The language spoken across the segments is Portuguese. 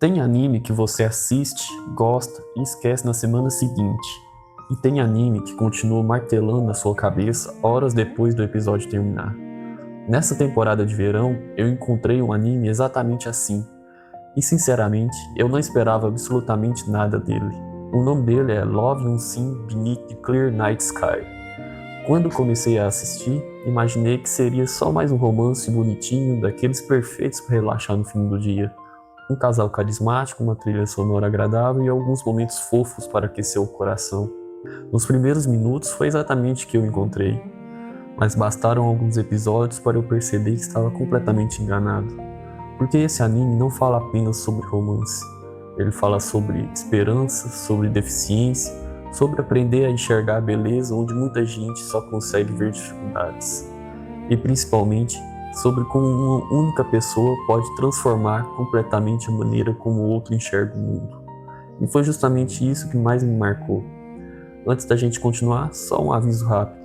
Tem anime que você assiste, gosta e esquece na semana seguinte. E tem anime que continua martelando na sua cabeça horas depois do episódio terminar. Nessa temporada de verão, eu encontrei um anime exatamente assim. E sinceramente, eu não esperava absolutamente nada dele. O nome dele é Love Unseen Beneath the Clear Night Sky. Quando comecei a assistir, imaginei que seria só mais um romance bonitinho, daqueles perfeitos para relaxar no fim do dia. Um casal carismático, uma trilha sonora agradável e alguns momentos fofos para aquecer o coração. Nos primeiros minutos foi exatamente o que eu encontrei, mas bastaram alguns episódios para eu perceber que estava completamente enganado. Porque esse anime não fala apenas sobre romance, ele fala sobre esperança, sobre deficiência, sobre aprender a enxergar a beleza onde muita gente só consegue ver dificuldades. E principalmente sobre como uma única pessoa pode transformar completamente a maneira como o outro enxerga o mundo. E foi justamente isso que mais me marcou. Antes da gente continuar, só um aviso rápido.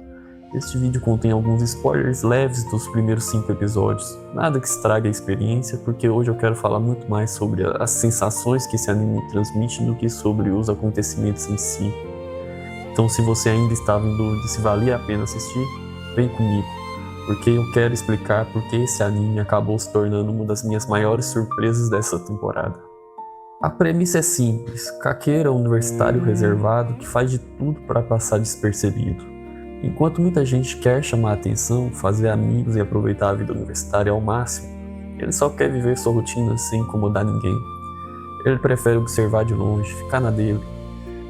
Este vídeo contém alguns spoilers leves dos primeiros 5 episódios. Nada que estrague a experiência, porque hoje eu quero falar muito mais sobre as sensações que esse anime transmite do que sobre os acontecimentos em si. Então, se você ainda estava em dúvida se valia a pena assistir, vem comigo, porque eu quero explicar por que esse anime acabou se tornando uma das minhas maiores surpresas dessa temporada. A premissa é simples: Kakeru é um universitário reservado que faz de tudo para passar despercebido. Enquanto muita gente quer chamar a atenção, fazer amigos e aproveitar a vida universitária ao máximo, ele só quer viver sua rotina sem incomodar ninguém. Ele prefere observar de longe, ficar na dele,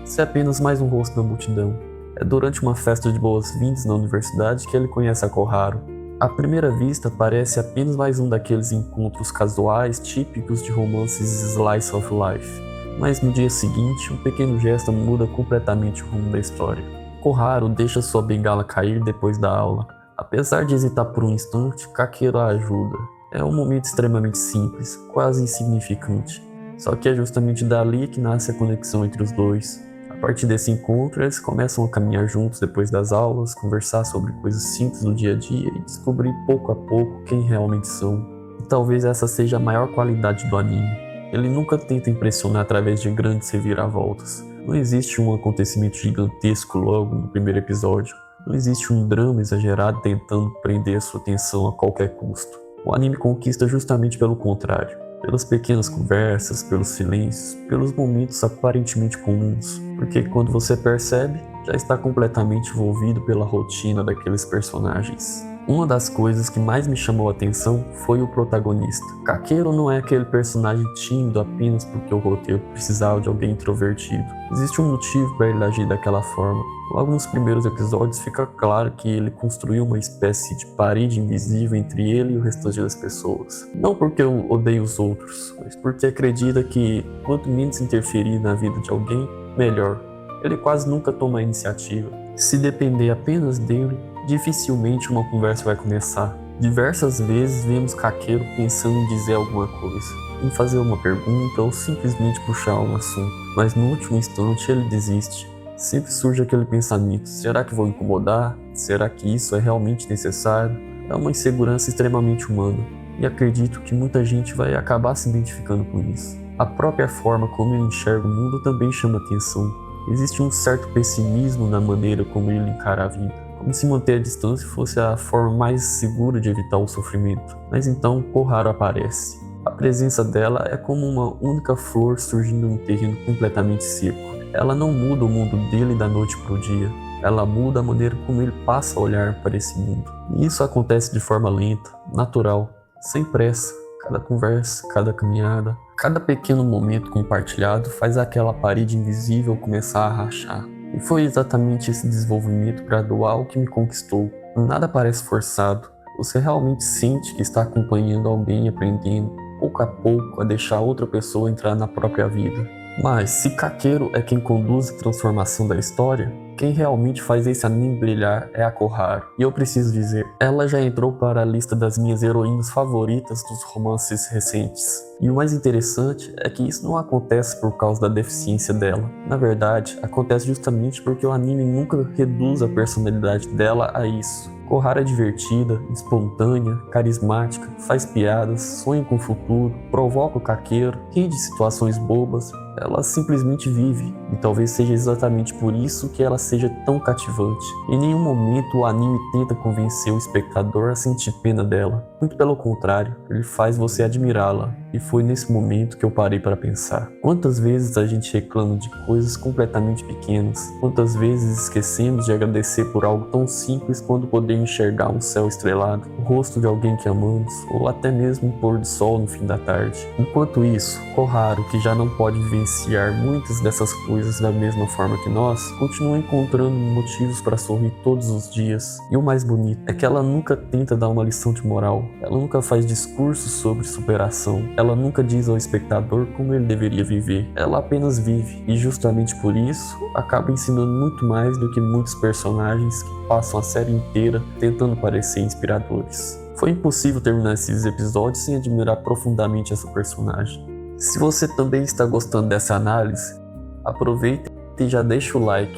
ser apenas mais um rosto na multidão. É durante uma festa de boas-vindas na universidade que ele conhece a Koharu. À primeira vista, parece apenas mais um daqueles encontros casuais típicos de romances slice of life. Mas no dia seguinte, um pequeno gesto muda completamente o rumo da história. Koharu deixa sua bengala cair depois da aula. Apesar de hesitar por um instante, Kakeru a ajuda. É um momento extremamente simples, quase insignificante. Só que é justamente dali que nasce a conexão entre os dois. A partir desse encontro, eles começam a caminhar juntos depois das aulas, conversar sobre coisas simples do dia a dia e descobrir pouco a pouco quem realmente são. E talvez essa seja a maior qualidade do anime. Ele nunca tenta impressionar através de grandes reviravoltas. Não existe um acontecimento gigantesco logo no primeiro episódio. Não existe um drama exagerado tentando prender sua atenção a qualquer custo. O anime conquista justamente pelo contrário. Pelas pequenas conversas, pelos silêncios, pelos momentos aparentemente comuns. Porque quando você percebe, já está completamente envolvido pela rotina daqueles personagens. Uma das coisas que mais me chamou a atenção foi o protagonista. Kakeru não é aquele personagem tímido apenas porque o roteiro precisava de alguém introvertido. Existe um motivo para ele agir daquela forma. Logo nos primeiros episódios fica claro que ele construiu uma espécie de parede invisível entre ele e o restante das pessoas. Não porque eu odeio os outros, mas porque acredita que quanto menos interferir na vida de alguém, melhor. Ele quase nunca toma a iniciativa. Se depender apenas dele, dificilmente uma conversa vai começar. Diversas vezes vemos Kakeru pensando em dizer alguma coisa, em fazer uma pergunta ou simplesmente puxar um assunto, mas no último instante ele desiste. Sempre surge aquele pensamento: será que vou incomodar? Será que isso é realmente necessário? É uma insegurança extremamente humana, e acredito que muita gente vai acabar se identificando com isso. A própria forma como ele enxerga o mundo também chama atenção. Existe um certo pessimismo na maneira como ele encara a vida, como se manter a distância fosse a forma mais segura de evitar o sofrimento. Mas então Koharu aparece. A presença dela é como uma única flor surgindo num terreno completamente seco. Ela não muda o mundo dele da noite para o dia, ela muda a maneira como ele passa a olhar para esse mundo. E isso acontece de forma lenta, natural, sem pressa. Cada conversa, cada caminhada, cada pequeno momento compartilhado faz aquela parede invisível começar a rachar. E foi exatamente esse desenvolvimento gradual que me conquistou. Nada parece forçado. Você realmente sente que está acompanhando alguém aprendendo, pouco a pouco, a deixar outra pessoa entrar na própria vida. Mas se Kakeru é quem conduz a transformação da história, quem realmente faz esse anime brilhar é a Koharu. E eu preciso dizer, ela já entrou para a lista das minhas heroínas favoritas dos romances recentes. E o mais interessante é que isso não acontece por causa da deficiência dela. Na verdade, acontece justamente porque o anime nunca reduz a personalidade dela a isso. Koharu é divertida, espontânea, carismática, faz piadas, sonha com o futuro, provoca o Kakeru, ri de situações bobas. Ela simplesmente vive, e talvez seja exatamente por isso que ela seja tão cativante. Em nenhum momento o anime tenta convencer o espectador a sentir pena dela. Muito pelo contrário, ele faz você admirá-la. E foi nesse momento que eu parei para pensar. Quantas vezes a gente reclama de coisas completamente pequenas? Quantas vezes esquecemos de agradecer por algo tão simples quanto poder enxergar um céu estrelado, o rosto de alguém que amamos, ou até mesmo um pôr do sol no fim da tarde? Enquanto isso, Koharu, que já não pode vivenciar muitas dessas coisas da mesma forma que nós, continua encontrando motivos para sorrir todos os dias. E o mais bonito é que ela nunca tenta dar uma lição de moral. Ela nunca faz discursos sobre superação. Ela nunca diz ao espectador como ele deveria viver. Ela apenas vive. E justamente por isso, acaba ensinando muito mais do que muitos personagens que passam a série inteira tentando parecer inspiradores. Foi impossível terminar esses episódios sem admirar profundamente essa personagem. Se você também está gostando dessa análise, aproveita e já deixa o like.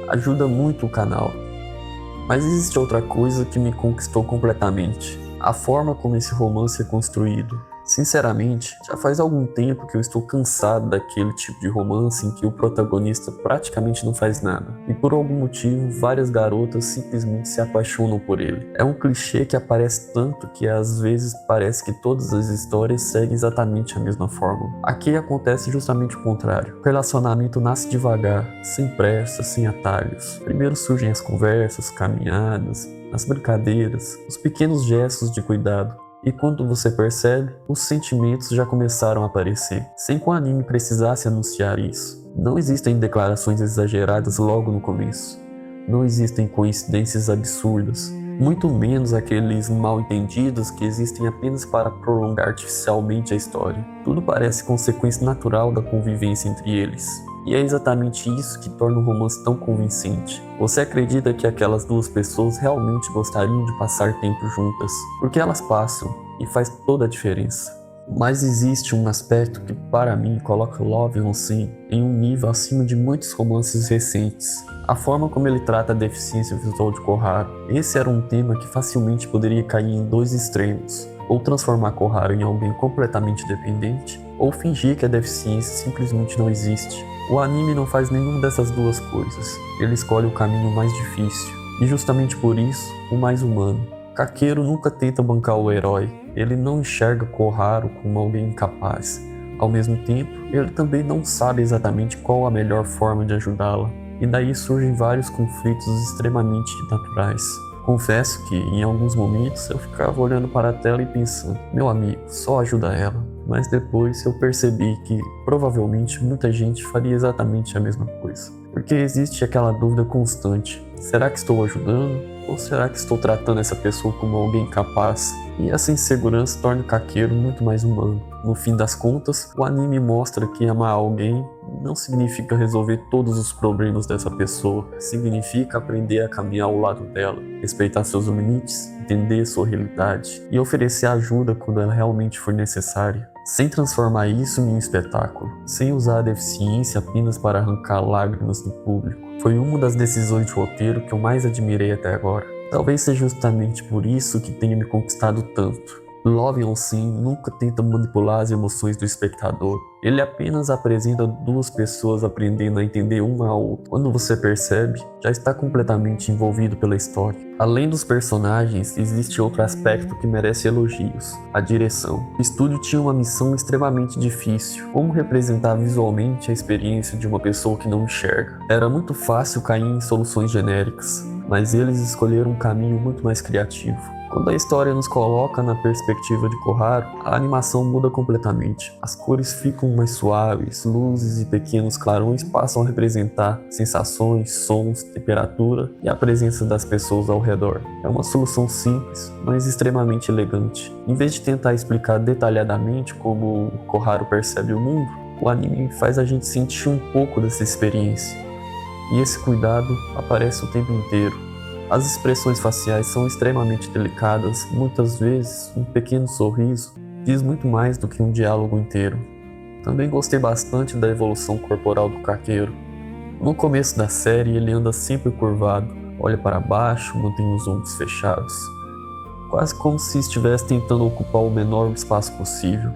Ajuda muito o canal. Mas existe outra coisa que me conquistou completamente. A forma como esse romance é construído. Sinceramente, já faz algum tempo que eu estou cansado daquele tipo de romance em que o protagonista praticamente não faz nada. E por algum motivo, várias garotas simplesmente se apaixonam por ele. É um clichê que aparece tanto que às vezes parece que todas as histórias seguem exatamente a mesma fórmula. Aqui acontece justamente o contrário. O relacionamento nasce devagar, sem pressa, sem atalhos. Primeiro surgem as conversas, caminhadas, as brincadeiras, os pequenos gestos de cuidado. E quando você percebe, os sentimentos já começaram a aparecer, sem que o anime precisasse anunciar isso. Não existem declarações exageradas logo no começo. Não existem coincidências absurdas, muito menos aqueles mal-entendidos que existem apenas para prolongar artificialmente a história. Tudo parece consequência natural da convivência entre eles. E é exatamente isso que torna o romance tão convincente. Você acredita que aquelas duas pessoas realmente gostariam de passar tempo juntas, porque elas passam, e faz toda a diferença. Mas existe um aspecto que para mim coloca Love Honshin em um nível acima de muitos romances recentes. A forma como ele trata a deficiência visual de Koharu. Esse era um tema que facilmente poderia cair em dois extremos. Ou transformar Koharu em alguém completamente dependente, ou fingir que a deficiência simplesmente não existe. O anime não faz nenhuma dessas duas coisas. Ele escolhe o caminho mais difícil, e justamente por isso, o mais humano. Kakeru nunca tenta bancar o herói. Ele não enxerga Koharu como alguém incapaz. Ao mesmo tempo, ele também não sabe exatamente qual a melhor forma de ajudá-la. E daí surgem vários conflitos extremamente naturais. Confesso que, em alguns momentos, eu ficava olhando para a tela e pensando, meu amigo, só ajuda ela. Mas depois eu percebi que, provavelmente, muita gente faria exatamente a mesma coisa. Porque existe aquela dúvida constante, será que estou ajudando? Ou será que estou tratando essa pessoa como alguém capaz? E essa insegurança torna o Kakeru muito mais humano. No fim das contas, o anime mostra que amar alguém não significa resolver todos os problemas dessa pessoa. Significa aprender a caminhar ao lado dela, respeitar seus limites, entender sua realidade e oferecer ajuda quando ela realmente for necessária. Sem transformar isso em um espetáculo, sem usar a deficiência apenas para arrancar lágrimas do público. Foi uma das decisões de roteiro que eu mais admirei até agora. Talvez seja justamente por isso que tenha me conquistado tanto. Love Honshin nunca tenta manipular as emoções do espectador. Ele apenas apresenta duas pessoas aprendendo a entender uma a outra. Quando você percebe, já está completamente envolvido pela história. Além dos personagens, existe outro aspecto que merece elogios: a direção. O estúdio tinha uma missão extremamente difícil: como representar visualmente a experiência de uma pessoa que não enxerga. Era muito fácil cair em soluções genéricas, mas eles escolheram um caminho muito mais criativo. Quando a história nos coloca na perspectiva de Koharu, a animação muda completamente. As cores ficam mais suaves, luzes e pequenos clarões passam a representar sensações, sons, temperatura e a presença das pessoas ao redor. É uma solução simples, mas extremamente elegante. Em vez de tentar explicar detalhadamente como Koharu percebe o mundo, o anime faz a gente sentir um pouco dessa experiência. E esse cuidado aparece o tempo inteiro. As expressões faciais são extremamente delicadas, muitas vezes um pequeno sorriso diz muito mais do que um diálogo inteiro. Também gostei bastante da evolução corporal do Kakeru. No começo da série ele anda sempre curvado, olha para baixo, mantém os ombros fechados, quase como se estivesse tentando ocupar o menor espaço possível.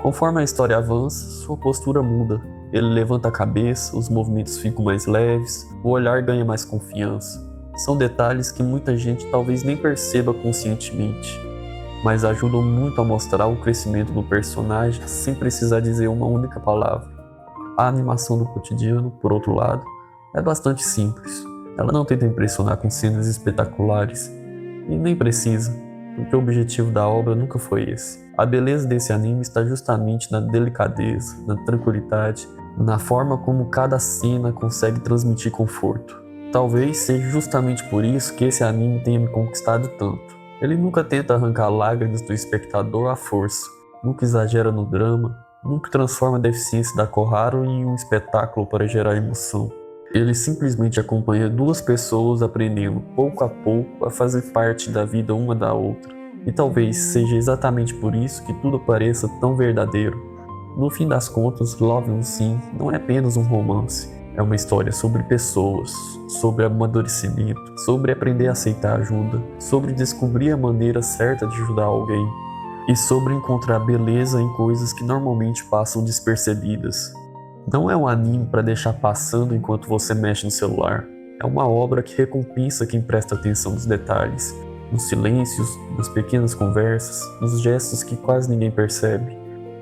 Conforme a história avança, sua postura muda. Ele levanta a cabeça, os movimentos ficam mais leves, o olhar ganha mais confiança. São detalhes que muita gente talvez nem perceba conscientemente, mas ajudam muito a mostrar o crescimento do personagem sem precisar dizer uma única palavra. A animação do cotidiano, por outro lado, é bastante simples. Ela não tenta impressionar com cenas espetaculares, e nem precisa, porque o objetivo da obra nunca foi esse. A beleza desse anime está justamente na delicadeza, na tranquilidade, na forma como cada cena consegue transmitir conforto. Talvez seja justamente por isso que esse anime tenha me conquistado tanto. Ele nunca tenta arrancar lágrimas do espectador à força, nunca exagera no drama, nunca transforma a deficiência da Koharu em um espetáculo para gerar emoção. Ele simplesmente acompanha duas pessoas aprendendo pouco a pouco a fazer parte da vida uma da outra. E talvez seja exatamente por isso que tudo pareça tão verdadeiro. No fim das contas, Love Unseen não é apenas um romance. É uma história sobre pessoas, sobre amadurecimento, sobre aprender a aceitar ajuda, sobre descobrir a maneira certa de ajudar alguém e sobre encontrar beleza em coisas que normalmente passam despercebidas. Não é um anime para deixar passando enquanto você mexe no celular. É uma obra que recompensa quem presta atenção nos detalhes, nos silêncios, nas pequenas conversas, nos gestos que quase ninguém percebe.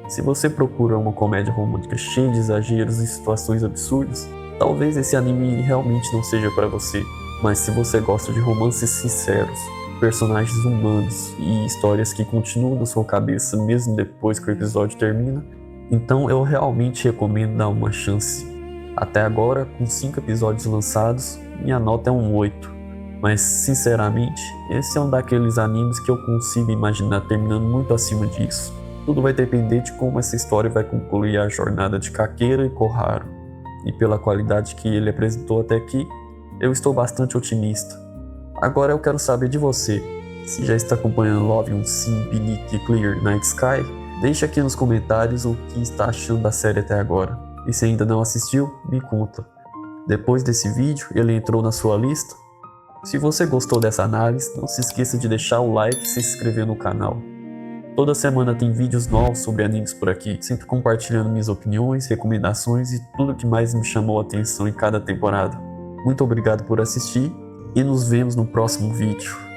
Se você procura uma comédia romântica cheia de exageros e situações absurdas, talvez esse anime realmente não seja para você. Mas se você gosta de romances sinceros, personagens humanos e histórias que continuam na sua cabeça mesmo depois que o episódio termina, então eu realmente recomendo dar uma chance. Até agora, com 5 episódios lançados, minha nota é um 8. Mas, sinceramente, esse é um daqueles animes que eu consigo imaginar terminando muito acima disso. Tudo vai depender de como essa história vai concluir a jornada de Kakera e Koharu. E pela qualidade que ele apresentou até aqui, eu estou bastante otimista. Agora eu quero saber de você. Se já está acompanhando Love Unseen Beneath the Clear Night Sky, deixe aqui nos comentários o que está achando da série até agora. E se ainda não assistiu, me conta. Depois desse vídeo, ele entrou na sua lista? Se você gostou dessa análise, não se esqueça de deixar o like e se inscrever no canal. Toda semana tem vídeos novos sobre animes por aqui, sempre compartilhando minhas opiniões, recomendações e tudo que mais me chamou a atenção em cada temporada. Muito obrigado por assistir e nos vemos no próximo vídeo.